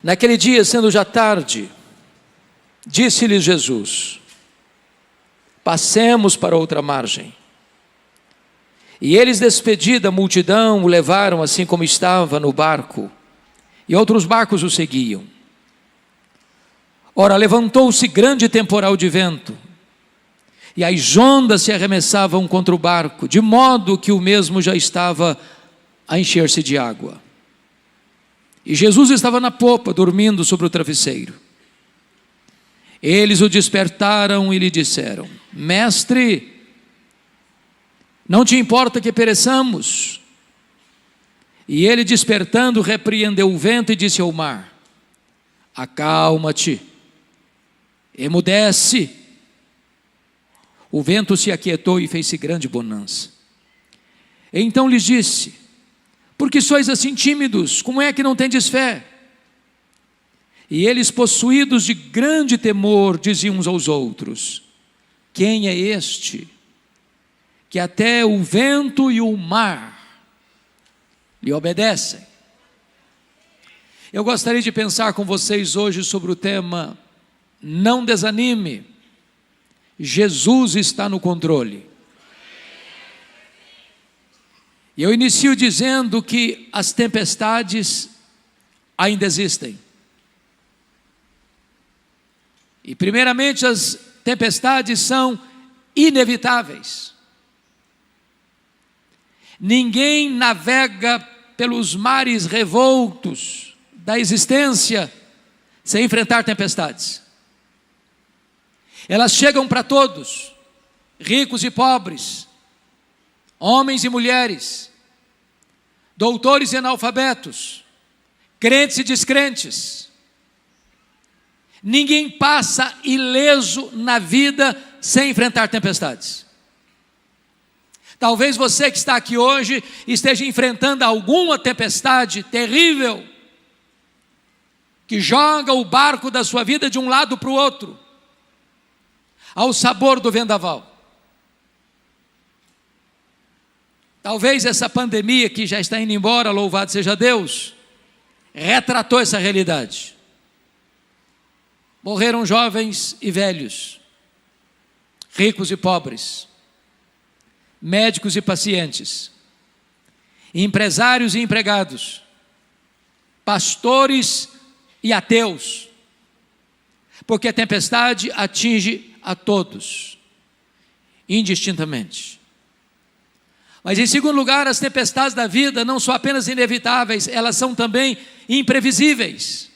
Naquele dia, sendo já tarde, disse-lhes Jesus: passemos para outra margem. E eles, despedida a multidão, o levaram assim como estava no barco, e outros barcos o seguiam. Ora, levantou-se grande temporal de vento, e as ondas se arremessavam contra o barco, de modo que o mesmo já estava a encher-se de água. E Jesus estava na popa, dormindo sobre o travesseiro. Eles o despertaram e lhe disseram: Mestre, não te importa que pereçamos? E ele, despertando, repreendeu o vento e disse ao mar: acalma-te, emudece. O vento se aquietou e fez-se grande bonança. Então lhes disse: por que sois assim tímidos? Como é que não tendes fé? E eles, possuídos de grande temor, diziam uns aos outros: quem é este, que até o vento e o mar lhe obedecem? Eu gostaria de pensar com vocês hoje sobre o tema: não desanime, Jesus está no controle. E eu inicio dizendo que as tempestades ainda existem. E primeiramente, as tempestades são inevitáveis. Ninguém navega pelos mares revoltos da existência sem enfrentar tempestades. Elas chegam para todos, ricos e pobres, homens e mulheres, doutores e analfabetos, crentes e descrentes. Ninguém passa ileso na vida sem enfrentar tempestades. Talvez você que está aqui hoje esteja enfrentando alguma tempestade terrível, que joga o barco da sua vida de um lado para o outro, ao sabor do vendaval. Talvez essa pandemia que já está indo embora, louvado seja Deus, retratou essa realidade. Morreram jovens e velhos, ricos e pobres, médicos e pacientes, empresários e empregados, pastores e ateus, porque a tempestade atinge a todos, indistintamente. Mas em segundo lugar, as tempestades da vida não são apenas inevitáveis, elas são também imprevisíveis.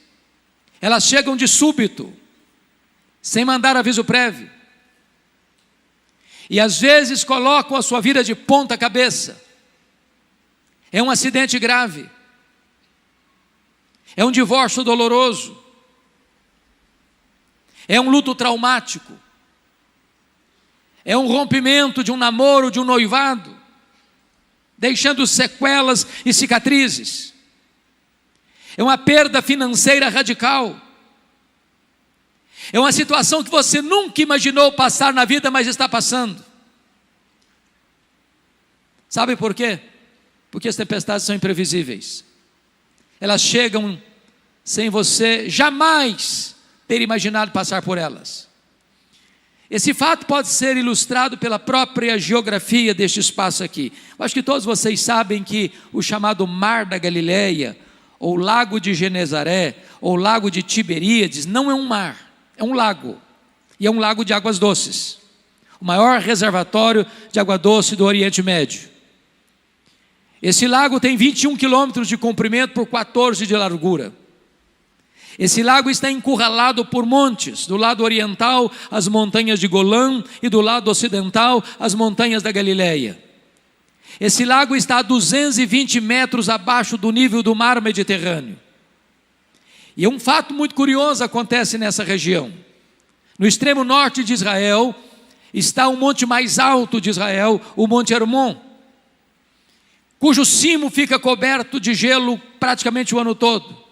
Elas chegam de súbito, sem mandar aviso prévio. E às vezes colocam a sua vida de ponta cabeça. É um acidente grave. É um divórcio doloroso. É um luto traumático. É um rompimento de um namoro, de um noivado, deixando sequelas e cicatrizes. É uma perda financeira radical. É uma situação que você nunca imaginou passar na vida, mas está passando. Sabe por quê? Porque as tempestades são imprevisíveis. Elas chegam sem você jamais ter imaginado passar por elas. Esse fato pode ser ilustrado pela própria geografia deste espaço aqui. Eu acho que todos vocês sabem que o chamado Mar da Galileia, ou Lago de Genezaré, ou Lago de Tiberíades, não é um mar, é um lago. E é um lago de águas doces. O maior reservatório de água doce do Oriente Médio. Esse lago tem 21 quilômetros de comprimento por 14 de largura. Esse lago está encurralado por montes, do lado oriental as montanhas de Golã e do lado ocidental as montanhas da Galileia. Esse lago está a 220 metros abaixo do nível do mar Mediterrâneo. E um fato muito curioso acontece nessa região. No extremo norte de Israel está o monte mais alto de Israel, o Monte Hermon, cujo cimo fica coberto de gelo praticamente o ano todo.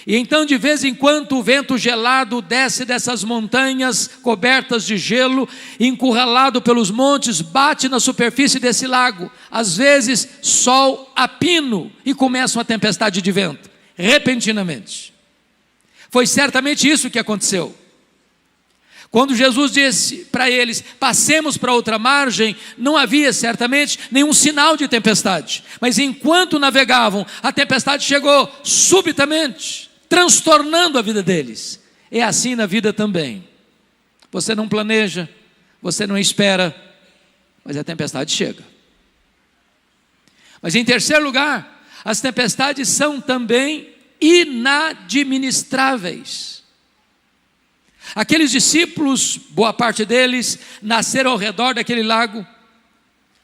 E então, de vez em quando, o vento gelado desce dessas montanhas cobertas de gelo, encurralado pelos montes, bate na superfície desse lago. Às vezes, sol a pino, e começa uma tempestade de vento, repentinamente. Foi certamente isso que aconteceu. Quando Jesus disse para eles: passemos para outra margem, não havia certamente nenhum sinal de tempestade. Mas enquanto navegavam, a tempestade chegou subitamente, transtornando a vida deles. É assim na vida também. Você não planeja, você não espera, mas a tempestade chega. Mas em terceiro lugar, as tempestades são também inadministráveis. Aqueles discípulos, boa parte deles, nasceram ao redor daquele lago,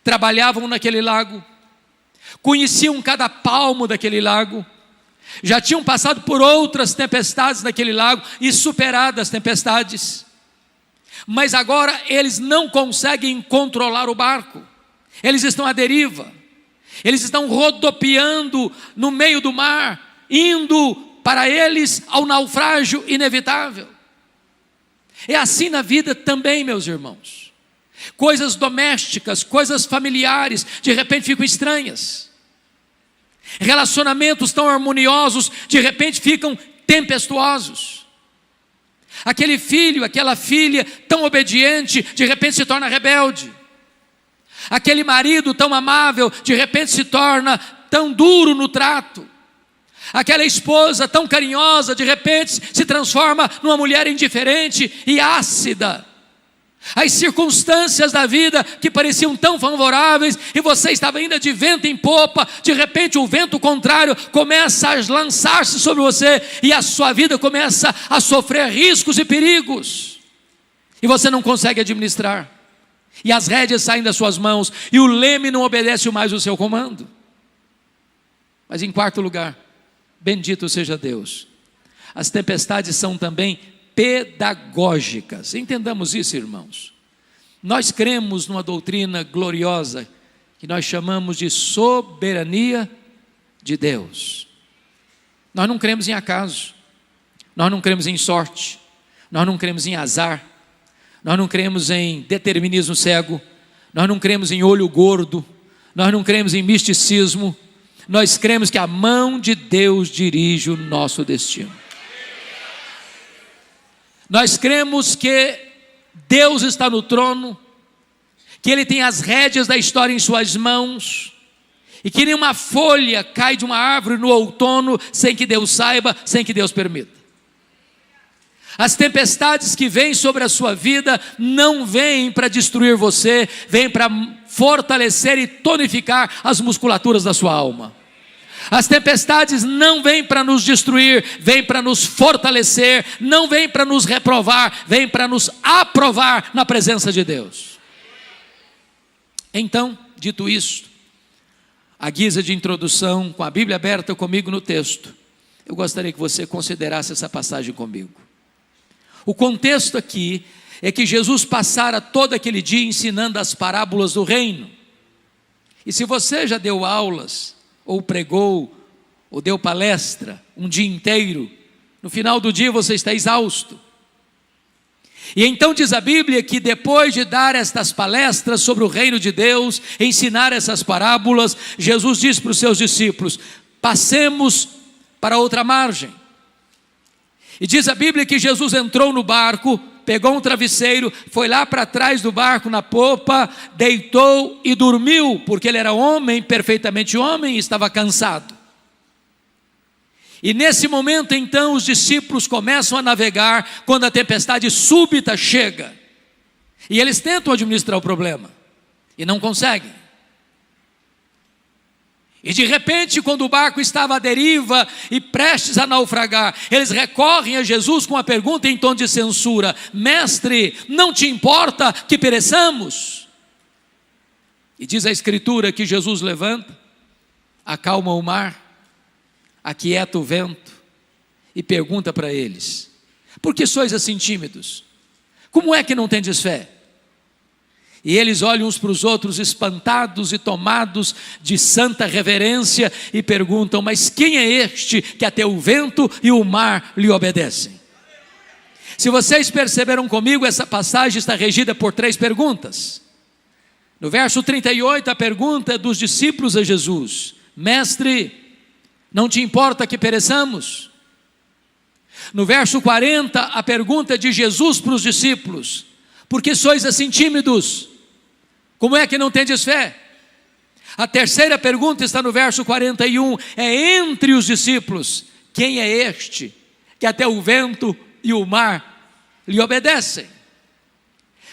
trabalhavam naquele lago, conheciam cada palmo daquele lago, já tinham passado por outras tempestades naquele lago e superado as tempestades, mas agora eles não conseguem controlar o barco, eles estão à deriva, eles estão rodopiando no meio do mar, indo para eles ao naufrágio inevitável. É assim na vida também, meus irmãos. Coisas domésticas, coisas familiares, de repente ficam estranhas. Relacionamentos tão harmoniosos, de repente ficam tempestuosos. Aquele filho, aquela filha tão obediente, de repente se torna rebelde. Aquele marido tão amável, de repente se torna tão duro no trato. Aquela esposa tão carinhosa, de repente se transforma numa mulher indiferente e ácida. As circunstâncias da vida que pareciam tão favoráveis e você estava ainda de vento em popa, de repente o vento contrário começa a lançar-se sobre você e a sua vida começa a sofrer riscos e perigos. E você não consegue administrar. E as rédeas saem das suas mãos e o leme não obedece mais o seu comando. Mas em quarto lugar, bendito seja Deus, as tempestades são também pedagógicas. Entendamos isso, irmãos. Nós cremos numa doutrina gloriosa que nós chamamos de soberania de Deus. Nós não cremos em acaso, nós não cremos em sorte, nós não cremos em azar, nós não cremos em determinismo cego, nós não cremos em olho gordo, nós não cremos em misticismo. Nós cremos que a mão de Deus dirige o nosso destino. Nós cremos que Deus está no trono, que Ele tem as rédeas da história em suas mãos, e que nenhuma folha cai de uma árvore no outono sem que Deus saiba, sem que Deus permita. As tempestades que vêm sobre a sua vida não vêm para destruir você, vêm para fortalecer e tonificar as musculaturas da sua alma. As tempestades não vêm para nos destruir, vêm para nos fortalecer, não vêm para nos reprovar, vêm para nos aprovar na presença de Deus. Então, dito isto, à guisa de introdução, com a Bíblia aberta comigo no texto, eu gostaria que você considerasse essa passagem comigo. O contexto aqui é que Jesus passara todo aquele dia ensinando as parábolas do reino. E se você já deu aulas, ou pregou, ou deu palestra um dia inteiro, no final do dia você está exausto. E então diz a Bíblia que depois de dar estas palestras sobre o reino de Deus, ensinar essas parábolas, Jesus disse para os seus discípulos: passemos para outra margem. E diz a Bíblia que Jesus entrou no barco, pegou um travesseiro, foi lá para trás do barco na popa, deitou e dormiu, porque ele era homem, perfeitamente homem, e estava cansado. E nesse momento então os discípulos começam a navegar, quando a tempestade súbita chega, e eles tentam administrar o problema, e não conseguem. E de repente, quando o barco estava à deriva e prestes a naufragar, eles recorrem a Jesus com a pergunta em tom de censura: mestre, não te importa que pereçamos? E diz a Escritura que Jesus levanta, acalma o mar, aquieta o vento e pergunta para eles: por que sois assim tímidos? Como é que não tendes fé? E eles olham uns para os outros espantados e tomados de santa reverência e perguntam: mas quem é este que até o vento e o mar lhe obedecem? Se vocês perceberam comigo, essa passagem está regida por 3 perguntas. No verso 38, a pergunta dos discípulos a Jesus: mestre, não te importa que pereçamos? No verso 40, a pergunta de Jesus para os discípulos: por que sois assim tímidos? Como é que não tendes fé? A terceira pergunta está no verso 41, é entre os discípulos: quem é este que até o vento e o mar lhe obedecem?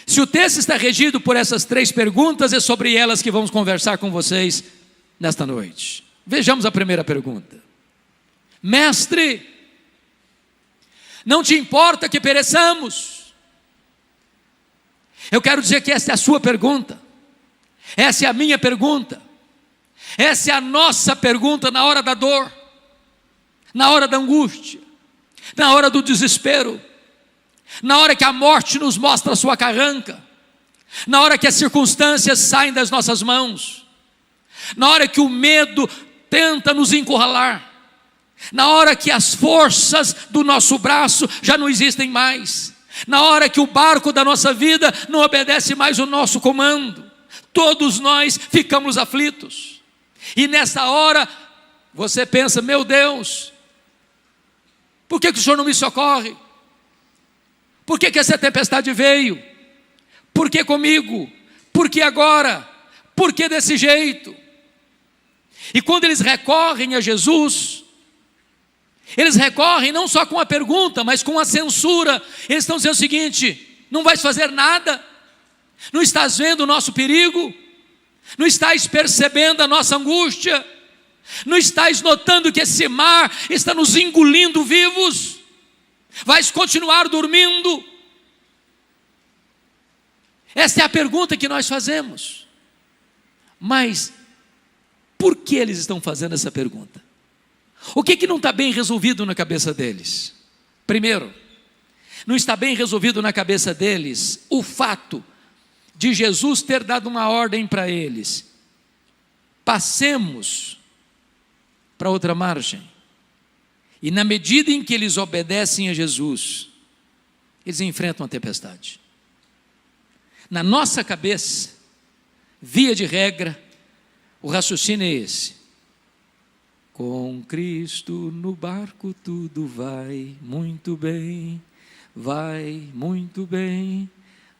Se o texto está regido por essas três perguntas, é sobre elas que vamos conversar com vocês nesta noite. Vejamos a primeira pergunta: Mestre, não te importa que pereçamos? Eu quero dizer que essa é a sua pergunta, essa é a minha pergunta, essa é a nossa pergunta na hora da dor, na hora da angústia, na hora do desespero, na hora que a morte nos mostra a sua carranca, na hora que as circunstâncias saem das nossas mãos, na hora que o medo tenta nos encurralar, na hora que as forças do nosso braço já não existem mais, na hora que o barco da nossa vida não obedece mais o nosso comando, todos nós ficamos aflitos. E nessa hora você pensa: meu Deus, por que o Senhor não me socorre? Por que essa tempestade veio? Por que comigo? Por que agora? Por que desse jeito? E quando eles recorrem a Jesus, eles recorrem não só com a pergunta, mas com a censura. Eles estão dizendo o seguinte: não vais fazer nada? Não estás vendo o nosso perigo? Não estás percebendo a nossa angústia? Não estás notando que esse mar está nos engolindo vivos? Vais continuar dormindo? Essa é a pergunta que nós fazemos. Mas por que eles estão fazendo essa pergunta? O que não está bem resolvido na cabeça deles? Primeiro, não está bem resolvido na cabeça deles o fato de Jesus ter dado uma ordem para eles: passemos para outra margem. E na medida em que eles obedecem a Jesus, eles enfrentam a tempestade. Na nossa cabeça, via de regra, o raciocínio é esse: com Cristo no barco tudo vai muito bem, vai muito bem,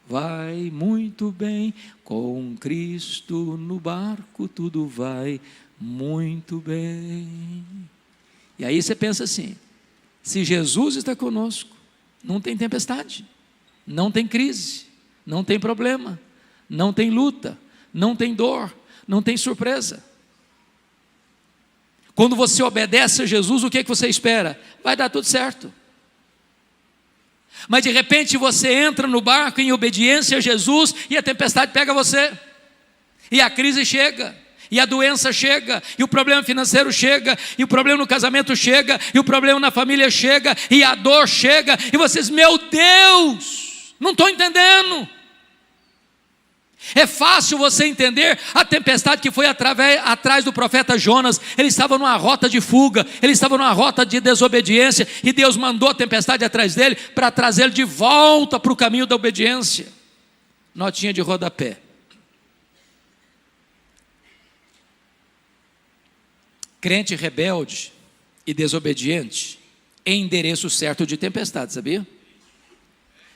vai muito bem. Com Cristo no barco tudo vai muito bem. E aí você pensa assim: se Jesus está conosco, não tem tempestade, não tem crise, não tem problema, não tem luta, não tem dor, não tem surpresa. Quando você obedece a Jesus, o que você espera? Vai dar tudo certo. Mas de repente você entra no barco em obediência a Jesus e a tempestade pega você, e a crise chega, e a doença chega, e o problema financeiro chega, e o problema no casamento chega, e o problema na família chega, e a dor chega, e vocês: meu Deus, não estou entendendo. É fácil você entender a tempestade que foi atrás do profeta Jonas. Ele estava numa rota de fuga, ele estava numa rota de desobediência, e Deus mandou a tempestade atrás dele para trazê-lo de volta para o caminho da obediência. Notinha de rodapé: crente rebelde e desobediente é endereço certo de tempestade, sabia?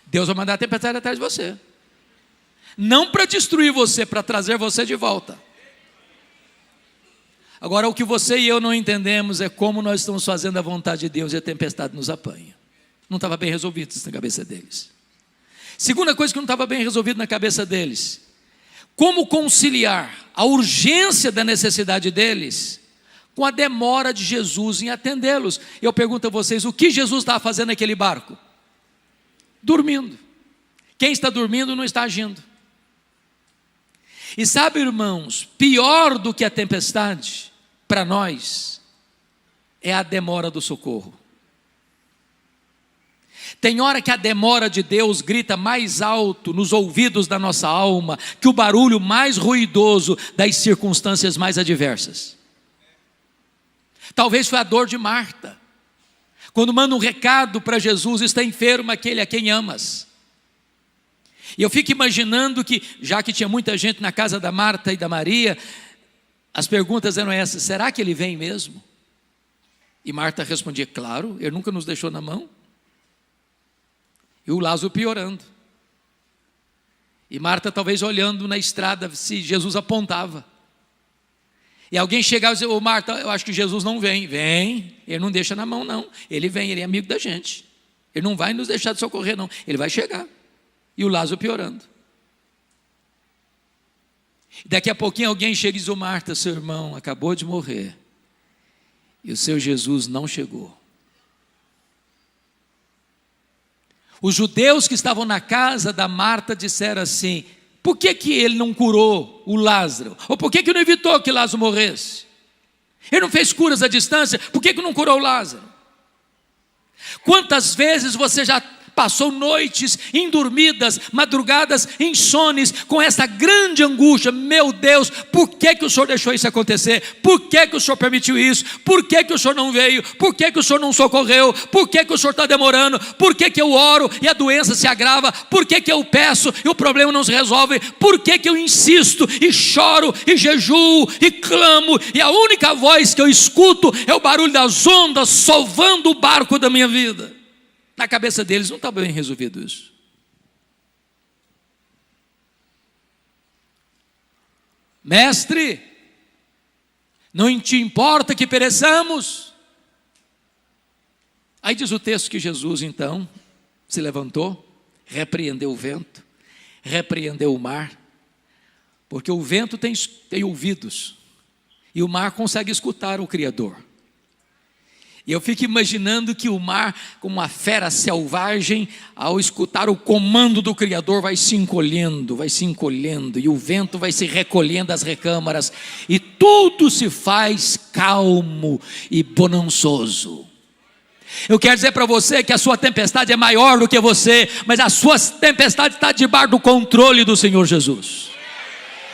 Deus vai mandar a tempestade atrás de você, não para destruir você, para trazer você de volta. Agora, o que você e eu não entendemos é como nós estamos fazendo a vontade de Deus e a tempestade nos apanha. Não estava bem resolvido isso na cabeça deles. Segunda coisa que não estava bem resolvido na cabeça deles: como conciliar a urgência da necessidade deles com a demora de Jesus em atendê-los. Eu pergunto a vocês: o que Jesus estava fazendo naquele barco? Dormindo. Quem está dormindo não está agindo. E sabe, irmãos, pior do que a tempestade, para nós, é a demora do socorro. Tem hora que a demora de Deus grita mais alto nos ouvidos da nossa alma que o barulho mais ruidoso das circunstâncias mais adversas. Talvez foi a dor de Marta, quando manda um recado para Jesus: está enfermo aquele a quem amas. E eu fico imaginando que, já que tinha muita gente na casa da Marta e da Maria, as perguntas eram essas: será que ele vem mesmo? E Marta respondia: claro, ele nunca nos deixou na mão. E o Lázaro piorando. E Marta talvez olhando na estrada se Jesus apontava. E alguém chegava e dizia: ô Marta, eu acho que Jesus não vem. Vem, ele não deixa na mão não. Ele vem, ele é amigo da gente. Ele não vai nos deixar de socorrer não. Ele vai chegar. E o Lázaro piorando. Daqui a pouquinho alguém chega e diz: ô Marta, seu irmão acabou de morrer. E o seu Jesus não chegou. Os judeus que estavam na casa da Marta disseram assim: por que ele não curou o Lázaro? Ou por que não evitou que Lázaro morresse? Ele não fez curas à distância, por que não curou o Lázaro? Quantas vezes você já passou noites indormidas, madrugadas insones, com essa grande angústia: meu Deus, por que o Senhor deixou isso acontecer? Por que o Senhor permitiu isso? Por que o Senhor não veio? Por que o Senhor não socorreu? Por que o Senhor está demorando? Por que eu oro e a doença se agrava? Por que eu peço e o problema não se resolve? Por que eu insisto e choro e jejuo e clamo, e a única voz que eu escuto é o barulho das ondas sovando o barco da minha vida? Na cabeça deles não está bem resolvido isso. Mestre, não te importa que pereçamos? Aí diz o texto que Jesus então se levantou, repreendeu o vento, repreendeu o mar, porque o vento tem ouvidos, e o mar consegue escutar o Criador. E eu fico imaginando que o mar, como uma fera selvagem, ao escutar o comando do Criador, vai se encolhendo, e o vento vai se recolhendo às recâmaras, e tudo se faz calmo e bonançoso. Eu quero dizer para você que a sua tempestade é maior do que você, mas a sua tempestade está debaixo do controle do Senhor Jesus.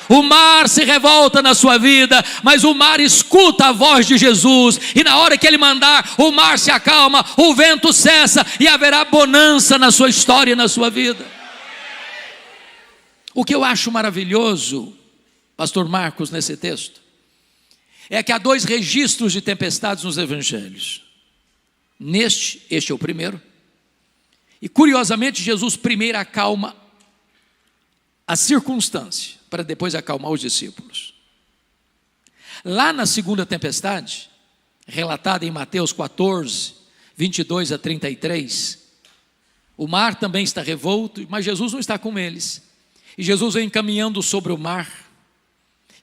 O mar se revolta na sua vida, mas o mar escuta a voz de Jesus, e na hora que Ele mandar, o mar se acalma, o vento cessa, e haverá bonança na sua história e na sua vida. O que eu acho maravilhoso, pastor Marcos, nesse texto, é que há dois registros de tempestades nos evangelhos. Este é o primeiro, e curiosamente Jesus primeiro acalma a circunstância, para depois acalmar os discípulos. Lá na segunda tempestade, relatada em Mateus 14, 22 a 33, o mar também está revolto, mas Jesus não está com eles. E Jesus vem caminhando sobre o mar,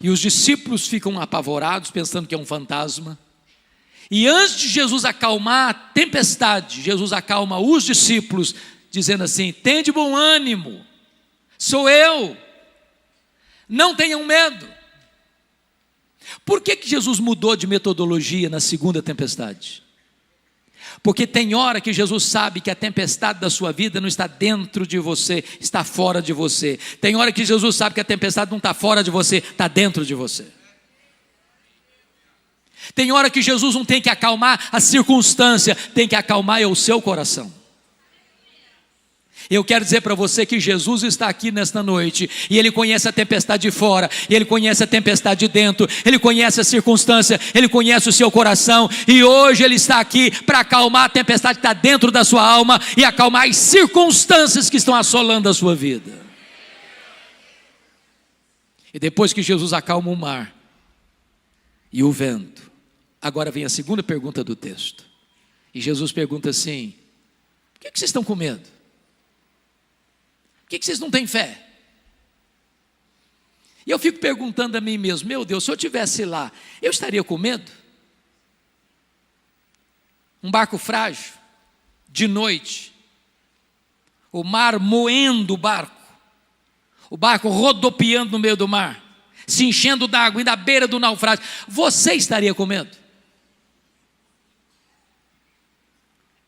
e os discípulos ficam apavorados, pensando que é um fantasma. E antes de Jesus acalmar a tempestade, Jesus acalma os discípulos, dizendo assim: tende bom ânimo, sou eu, não tenham medo. Por que Jesus mudou de metodologia na segunda tempestade? Porque tem hora que Jesus sabe que a tempestade da sua vida não está dentro de você, está fora de você. Tem hora que Jesus sabe que a tempestade não está fora de você, está dentro de você. Tem hora que Jesus não tem que acalmar a circunstância, tem que acalmar o seu coração. Eu quero dizer para você que Jesus está aqui nesta noite, e Ele conhece a tempestade de fora, e Ele conhece a tempestade de dentro, Ele conhece a circunstância, Ele conhece o seu coração, e hoje Ele está aqui para acalmar a tempestade que está dentro da sua alma, e acalmar as circunstâncias que estão assolando a sua vida. E depois que Jesus acalma o mar e o vento, agora vem a segunda pergunta do texto, e Jesus pergunta assim: por que vocês estão com medo? Por que vocês não têm fé? E eu fico perguntando a mim mesmo: meu Deus, se eu estivesse lá, eu estaria com medo? Um barco frágil, de noite, o mar moendo o barco rodopiando no meio do mar, se enchendo d'água e na beira do naufrágio, você estaria com medo?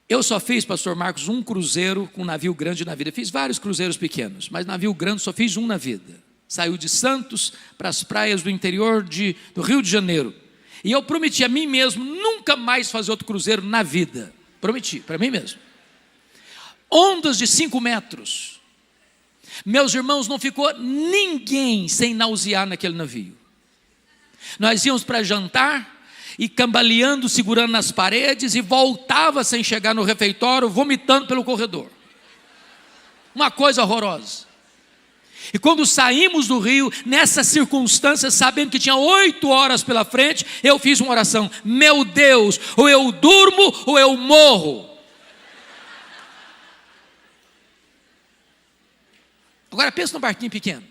Eu só fiz, pastor Marcos, um cruzeiro com navio grande na vida. Fiz vários cruzeiros pequenos, mas navio grande só fiz um na vida. Saiu de Santos para as praias do interior do Rio de Janeiro. E eu prometi a mim mesmo nunca mais fazer outro cruzeiro na vida. Prometi, para mim mesmo. Ondas de 5 metros. Meus irmãos, não ficou ninguém sem nausear naquele navio. Nós íamos para jantar, e cambaleando, segurando nas paredes, e voltava sem chegar no refeitório, vomitando pelo corredor. Uma coisa horrorosa. E quando saímos do rio, nessa circunstância, sabendo que tinha 8 horas pela frente, eu fiz uma oração: meu Deus, ou eu durmo ou eu morro. Agora pensa num barquinho pequeno,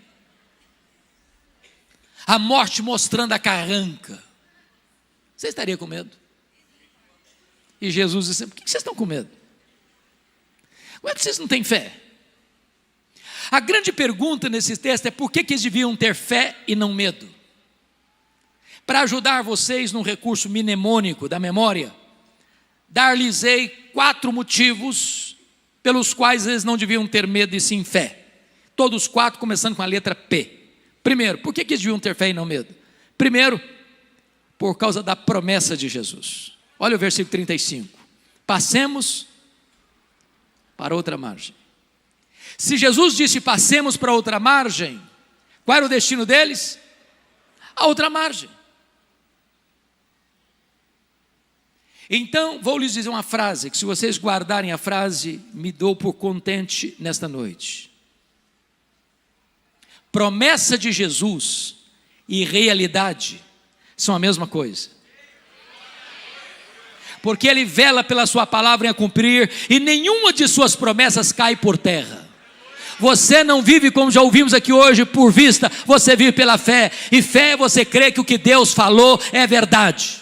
a morte mostrando a carranca. Você estaria com medo? E Jesus disse: por que vocês estão com medo? Como é que vocês não têm fé? A grande pergunta nesse texto é: por que eles deviam ter fé e não medo? Para ajudar vocês num recurso mnemônico da memória, dar-lhes-ei 4 motivos pelos quais eles não deviam ter medo e sim fé. Todos 4 começando com a letra P. Primeiro, por que eles deviam ter fé e não medo? Primeiro, por causa da promessa de Jesus. Olha o versículo 35. Passemos para outra margem. Se Jesus disse passemos para outra margem, qual era o destino deles? A outra margem. Então, vou lhes dizer uma frase, que se vocês guardarem a frase, me dou por contente nesta noite. Promessa de Jesus e realidade são a mesma coisa. Porque Ele vela pela sua palavra em a cumprir, e nenhuma de suas promessas cai por terra. Você não vive, como já ouvimos aqui hoje, por vista, você vive pela fé. E fé é você crer que o que Deus falou é verdade.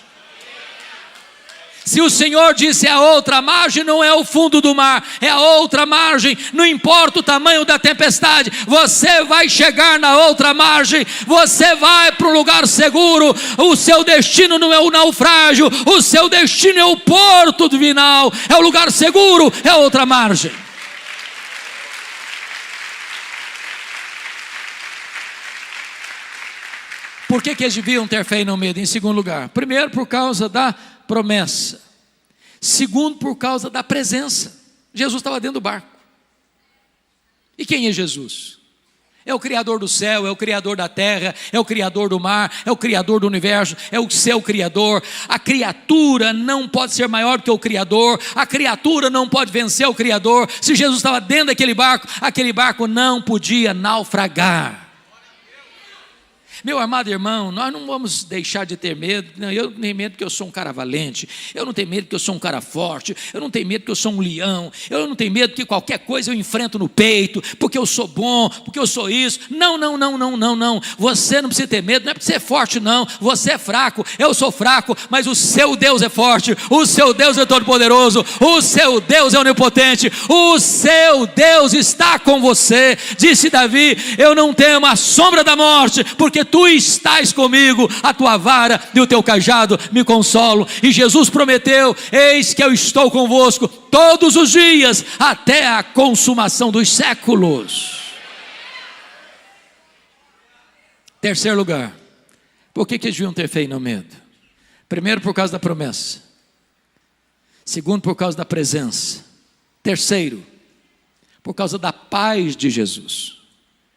Se o Senhor disse a outra margem, não é o fundo do mar, é a outra margem. Não importa o tamanho da tempestade, você vai chegar na outra margem. Você vai para um lugar seguro. O seu destino não é o naufrágio, o seu destino é o porto final, é o lugar seguro, é a outra margem. Por que eles deviam ter fé e não medo? Em segundo lugar, primeiro, por causa da promessa. Segundo, por causa da presença. Jesus estava dentro do barco. E quem é Jesus? É o Criador do céu, é o Criador da terra, é o Criador do mar, é o Criador do universo, é o seu Criador. A criatura não pode ser maior do que o Criador, a criatura não pode vencer o Criador. Se Jesus estava dentro daquele barco não podia naufragar. Meu amado irmão, nós não vamos deixar de ter medo. Não, eu não tenho medo porque eu sou um cara valente, eu não tenho medo porque eu sou um cara forte, eu não tenho medo porque eu sou um leão, eu não tenho medo que qualquer coisa eu enfrento no peito, porque eu sou bom, porque eu sou isso. Não, você não precisa ter medo, não é porque você é forte não, você é fraco, eu sou fraco, mas o seu Deus é forte, o seu Deus é todo poderoso, o seu Deus é onipotente, o seu Deus está com você. Disse Davi: eu não temo a sombra da morte, porque tu estás comigo, a tua vara e o teu cajado me consolam. E Jesus prometeu: eis que eu estou convosco todos os dias, até a consumação dos séculos. Terceiro lugar, por que eles deviam ter fé e não medo? Primeiro, por causa da promessa. Segundo, por causa da presença. Terceiro, por causa da paz de Jesus.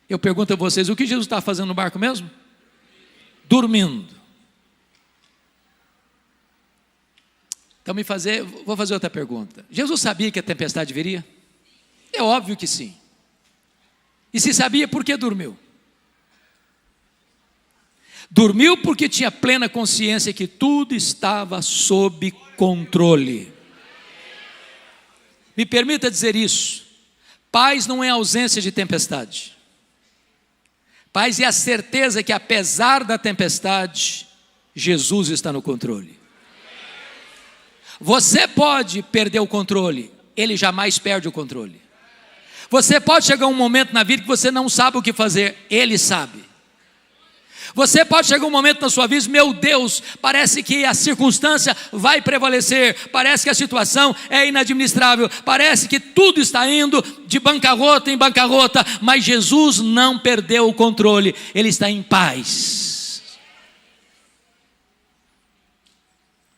Eu pergunto a vocês: o que Jesus estava fazendo no barco mesmo? Dormindo. Então vou fazer outra pergunta. Jesus sabia que a tempestade viria? É óbvio que sim. E se sabia, por que dormiu? Dormiu porque tinha plena consciência que tudo estava sob controle. Me permita dizer isso: paz não é ausência de tempestade. Paz é a certeza que, apesar da tempestade, Jesus está no controle. Você pode perder o controle, Ele jamais perde o controle. Você pode chegar a um momento na vida que você não sabe o que fazer, Ele sabe. Você pode chegar um momento na sua vida: meu Deus, parece que a circunstância vai prevalecer, parece que a situação é inadministrável, parece que tudo está indo de bancarrota em bancarrota, mas Jesus não perdeu o controle, Ele está em paz.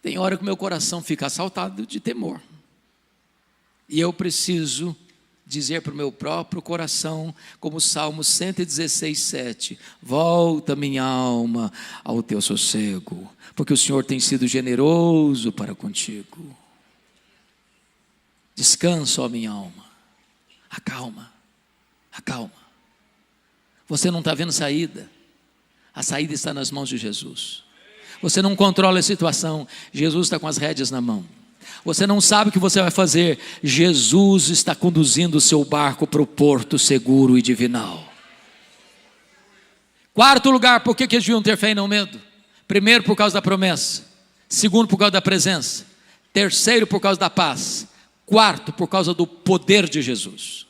Tem hora que meu coração fica assaltado de temor, e eu preciso dizer para o meu próprio coração, como o Salmo 116, 7: volta minha alma ao teu sossego, porque o Senhor tem sido generoso para contigo. Descansa, ó minha alma, acalma. Acalma. Você não está vendo saída. A saída está nas mãos de Jesus. Você não controla a situação. Jesus está com as rédeas na mão. Você não sabe o que você vai fazer. Jesus está conduzindo o seu barco para o porto seguro e divinal. Quarto lugar, por que eles deviam ter fé e não medo? Primeiro, por causa da promessa. Segundo, por causa da presença. Terceiro, por causa da paz. Quarto, por causa do poder de Jesus.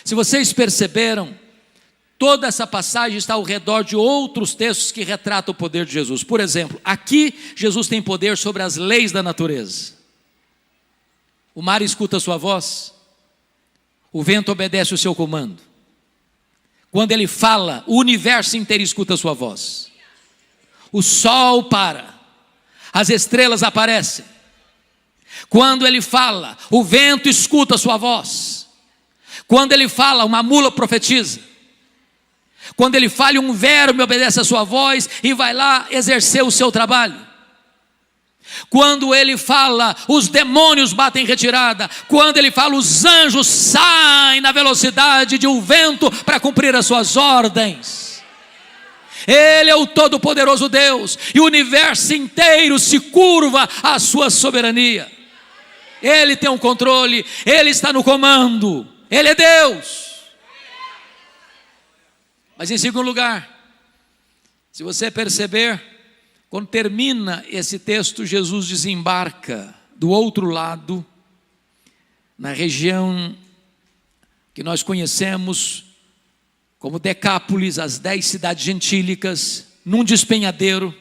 Se vocês perceberam, toda essa passagem está ao redor de outros textos que retratam o poder de Jesus. Por exemplo, aqui Jesus tem poder sobre as leis da natureza. O mar escuta a sua voz, o vento obedece o seu comando. Quando ele fala, o universo inteiro escuta a sua voz. O sol para, as estrelas aparecem. Quando ele fala, o vento escuta a sua voz. Quando ele fala, uma mula profetiza. Quando ele fala, um verme obedece a sua voz e vai lá exercer o seu trabalho. Quando ele fala, os demônios batem em retirada. Quando ele fala, os anjos saem na velocidade de um vento para cumprir as suas ordens. Ele é o todo-poderoso Deus, e o universo inteiro se curva à sua soberania. Ele tem o controle, Ele está no comando, Ele é Deus. Mas em segundo lugar, se você perceber, quando termina esse texto, Jesus desembarca do outro lado, na região que nós conhecemos como Decápolis, as 10 cidades gentílicas, num despenhadeiro,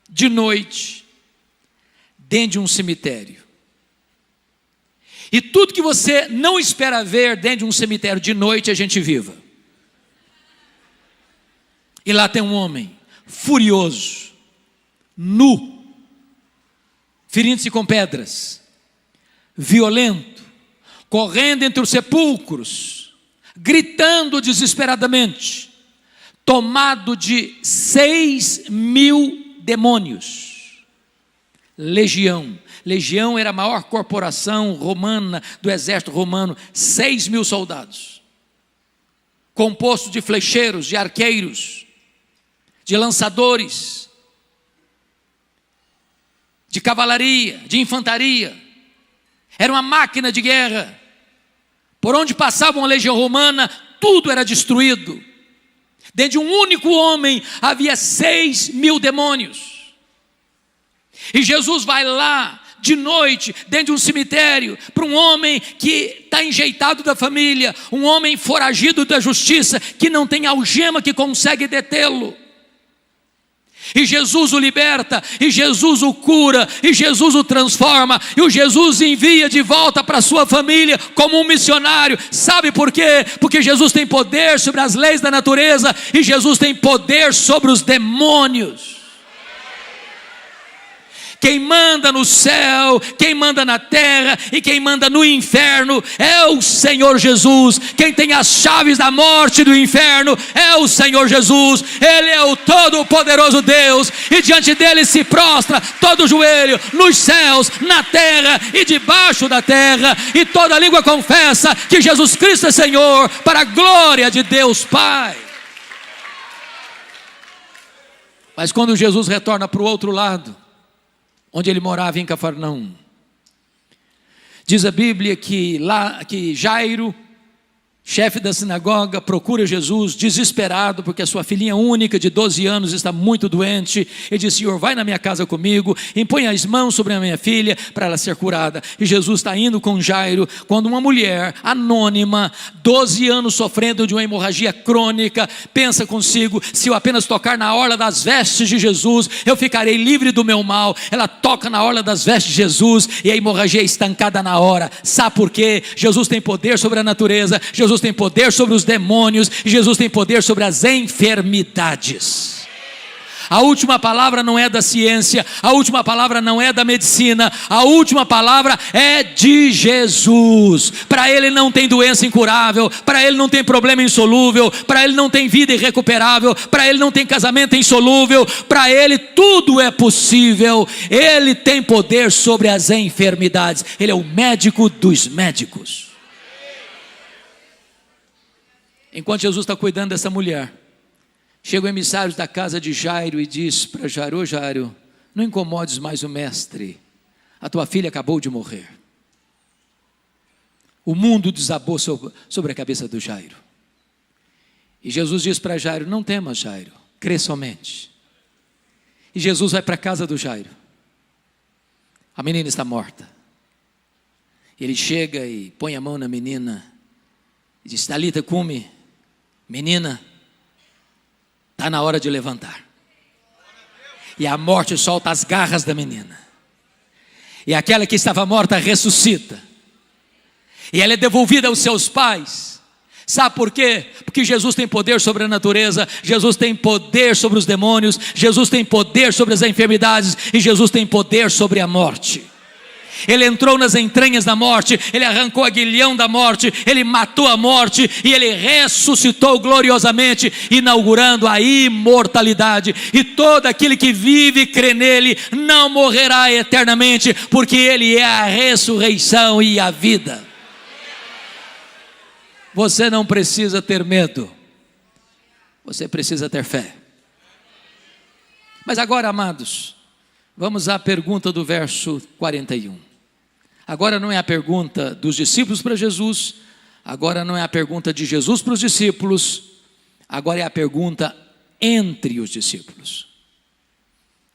de noite, dentro de um cemitério. E tudo que você não espera ver dentro de um cemitério de noite é gente viva. E lá tem um homem furioso, nu, ferindo-se com pedras, violento, correndo entre os sepulcros, gritando desesperadamente, tomado de 6.000 demônios. Legião era a maior corporação romana do exército romano, 6.000 soldados, composto de flecheiros, de arqueiros, de lançadores, de cavalaria, de infantaria. Era uma máquina de guerra. Por onde passava uma legião romana, tudo era destruído. Dentro de um único homem havia 6.000 demônios. E Jesus vai lá de noite, dentro de um cemitério, para um homem que está enjeitado da família, um homem foragido da justiça, que não tem algema que consegue detê-lo. E Jesus o liberta, e Jesus o cura, e Jesus o transforma, e o Jesus envia de volta para a sua família como um missionário. Sabe por quê? Porque Jesus tem poder sobre as leis da natureza, e Jesus tem poder sobre os demônios. Quem manda no céu, quem manda na terra e quem manda no inferno é o Senhor Jesus. Quem tem as chaves da morte e do inferno é o Senhor Jesus. Ele é o todo-poderoso Deus, e diante dele se prostra todo o joelho, nos céus, na terra e debaixo da terra, e toda língua confessa que Jesus Cristo é Senhor, para a glória de Deus Pai. Mas quando Jesus retorna para o outro lado, onde ele morava em Cafarnaum, diz a Bíblia que Jairo, chefe da sinagoga, procura Jesus desesperado, porque a sua filhinha única de 12 anos está muito doente. Ele diz: Senhor, vai na minha casa comigo, impõe as mãos sobre a minha filha para ela ser curada. E Jesus está indo com Jairo, quando uma mulher anônima, 12 anos sofrendo de uma hemorragia crônica, pensa consigo: se eu apenas tocar na orla das vestes de Jesus, eu ficarei livre do meu mal. Ela toca na orla das vestes de Jesus e a hemorragia é estancada na hora. Sabe por quê? Jesus tem poder sobre a natureza, Jesus tem poder sobre os demônios, e Jesus tem poder sobre as enfermidades. A última palavra não é da ciência, a última palavra não é da medicina, a última palavra é de Jesus. Para Ele não tem doença incurável, para Ele não tem problema insolúvel, para Ele não tem vida irrecuperável, para Ele não tem casamento insolúvel, para Ele tudo é possível. Ele tem poder sobre as enfermidades, Ele é o médico dos médicos. Enquanto Jesus está cuidando dessa mulher, chega o emissário da casa de Jairo e diz para Jairo: ô Jairo, não incomodes mais o mestre, a tua filha acabou de morrer. O mundo desabou sobre a cabeça do Jairo. E Jesus diz para Jairo: não temas, Jairo, crê somente. E Jesus vai para a casa do Jairo. A menina está morta. Ele chega e põe a mão na menina e diz: Talita cumi, menina, está na hora de levantar. E a morte solta as garras da menina. E aquela que estava morta ressuscita. E ela é devolvida aos seus pais. Sabe por quê? Porque Jesus tem poder sobre a natureza, Jesus tem poder sobre os demônios, Jesus tem poder sobre as enfermidades e Jesus tem poder sobre a morte. Ele entrou nas entranhas da morte, ele arrancou o aguilhão da morte, ele matou a morte e ele ressuscitou gloriosamente, inaugurando a imortalidade. E todo aquele que vive e crê nele não morrerá eternamente, porque ele é a ressurreição e a vida. Você não precisa ter medo, você precisa ter fé. Mas agora, amados, vamos à pergunta do verso 41. Agora não é a pergunta dos discípulos para Jesus, agora não é a pergunta de Jesus para os discípulos, agora é a pergunta entre os discípulos.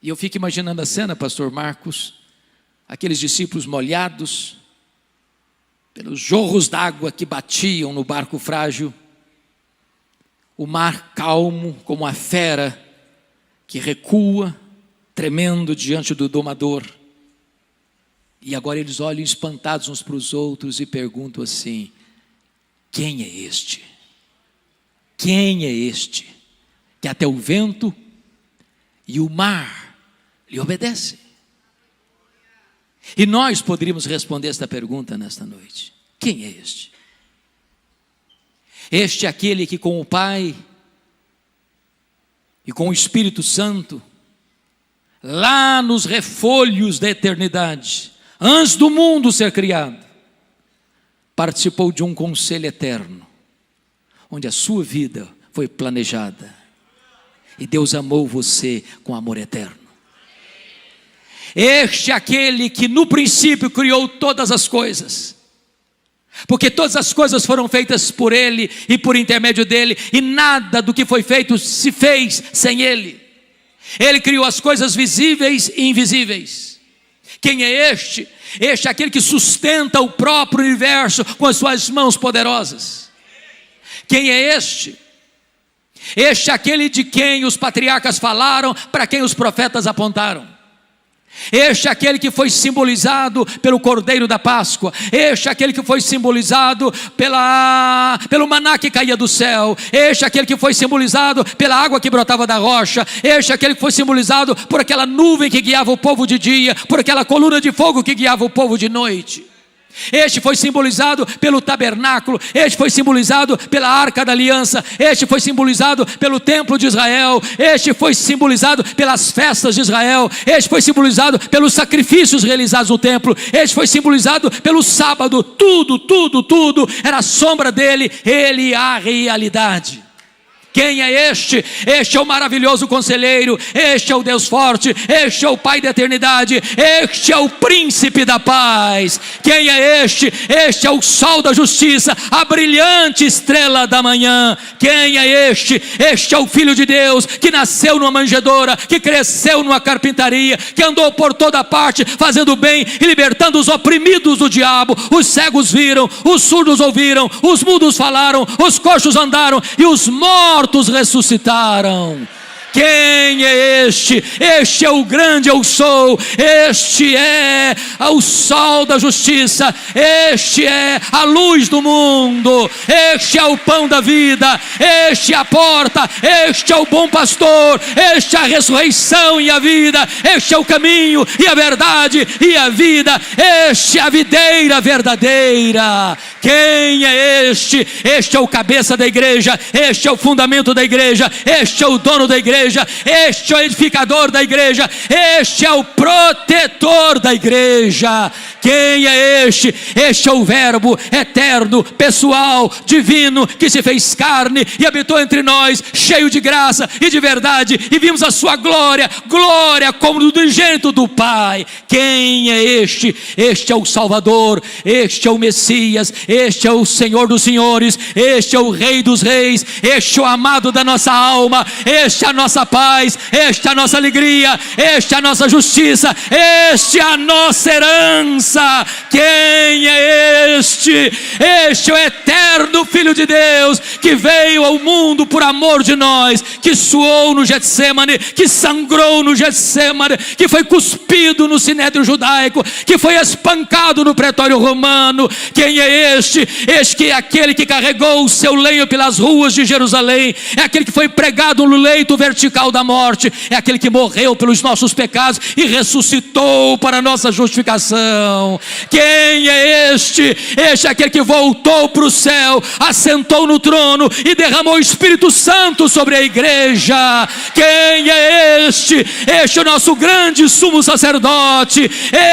E eu fico imaginando a cena, pastor Marcos, aqueles discípulos molhados, pelos jorros d'água que batiam no barco frágil, o mar calmo como a fera que recua, tremendo diante do domador. E agora eles olham espantados uns para os outros e perguntam assim: quem é este? Quem é este que até o vento e o mar lhe obedecem? E nós poderíamos responder esta pergunta nesta noite: quem é este? Este é aquele que com o Pai e com o Espírito Santo, lá nos refolhos da eternidade, antes do mundo ser criado, participou de um conselho eterno, onde a sua vida foi planejada, e Deus amou você com amor eterno. Este é aquele que no princípio criou todas as coisas, porque todas as coisas foram feitas por Ele e por intermédio dEle, e nada do que foi feito se fez sem Ele. Ele criou as coisas visíveis e invisíveis. Quem é este? Este é aquele que sustenta o próprio universo com as suas mãos poderosas. Quem é este? Este é aquele de quem os patriarcas falaram, para quem os profetas apontaram. Este é aquele que foi simbolizado pelo Cordeiro da Páscoa. Este é aquele que foi simbolizado pelo maná que caía do céu. Este é aquele que foi simbolizado pela água que brotava da rocha. Este é aquele que foi simbolizado por aquela nuvem que guiava o povo de dia, por aquela coluna de fogo que guiava o povo de noite. Este foi simbolizado pelo tabernáculo, este foi simbolizado pela arca da aliança, este foi simbolizado pelo templo de Israel, este foi simbolizado pelas festas de Israel, este foi simbolizado pelos sacrifícios realizados no templo, este foi simbolizado pelo sábado. Tudo era a sombra dele, ele é a realidade. Quem é este? Este é o maravilhoso conselheiro, este é o Deus forte, este é o Pai da eternidade, este é o príncipe da paz. Quem é este? Este é o sol da justiça, a brilhante estrela da manhã. Quem é este? Este é o Filho de Deus, que nasceu numa manjedoura, que cresceu numa carpintaria, que andou por toda parte, fazendo bem e libertando os oprimidos do diabo. Os cegos viram, os surdos ouviram, os mudos falaram, os coxos andaram e os mortos ressuscitaram. Quem é este? Este é o grande eu sou, este é o sol da justiça, este é a luz do mundo, este é o pão da vida, este é a porta, este é o bom pastor, este é a ressurreição e a vida, este é o caminho e a verdade e a vida, este é a videira verdadeira. Quem é este? Este é o cabeça da igreja, este é o fundamento da igreja, este é o dono da igreja, igreja, este é o edificador da igreja, este é o protetor da igreja. Quem é este? Este é o Verbo eterno, pessoal, divino, que se fez carne e habitou entre nós, cheio de graça e de verdade, e vimos a sua glória, glória como do unigênito do Pai. Quem é este? Este é o Salvador, este é o Messias, este é o Senhor dos senhores, este é o Rei dos reis, este é o amado da nossa alma, este é a nossa paz, este é a nossa alegria, este é a nossa justiça, este é a nossa herança. Quem é este? Este é o eterno Filho de Deus, que veio ao mundo por amor de nós, que suou no Getsemane, que sangrou no Getsemane, que foi cuspido no sinédrio judaico, que foi espancado no pretório romano. Quem é este? Este que é aquele que carregou o seu lenho pelas ruas de Jerusalém, é aquele que foi pregado no leito vertical da morte, é aquele que morreu pelos nossos pecados e ressuscitou para a nossa justificação. Quem é este? Este é aquele que voltou para o céu, assentou no trono e derramou o Espírito Santo sobre a igreja. Quem é este? Este é o nosso grande sumo sacerdote,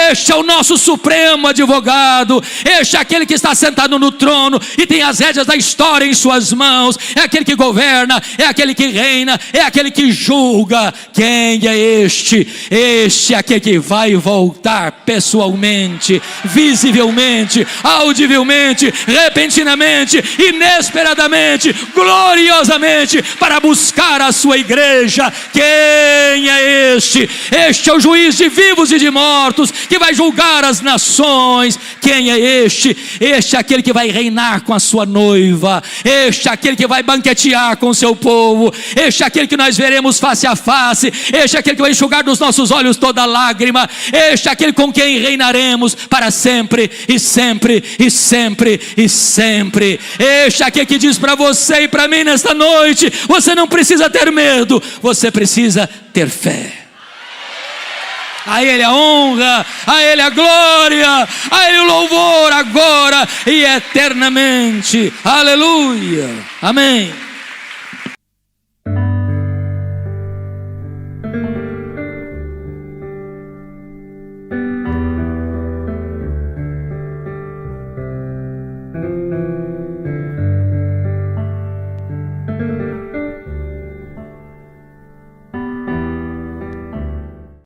este é o nosso supremo advogado, este é aquele que está sentado no trono e tem as rédeas da história em suas mãos, é aquele que governa, é aquele que reina, é aquele que julga. Quem é este? Este é aquele que vai voltar pessoalmente, visivelmente, audivelmente, repentinamente, inesperadamente, gloriosamente, para buscar a sua igreja. Quem é este? Este é o juiz de vivos e de mortos, que vai julgar as nações. Quem é este? Este é aquele que vai reinar com a sua noiva, este é aquele que vai banquetear com o seu povo, este é aquele que nós veremos face a face, este é aquele que vai enxugar dos nossos olhos toda lágrima, este é aquele com quem reinaremos para sempre e sempre e sempre e sempre. Este é aquele que diz para você e para mim nesta noite: você não precisa ter medo, você precisa ter fé. A Ele a honra, a Ele a glória, a Ele o louvor agora e eternamente. Aleluia, amém.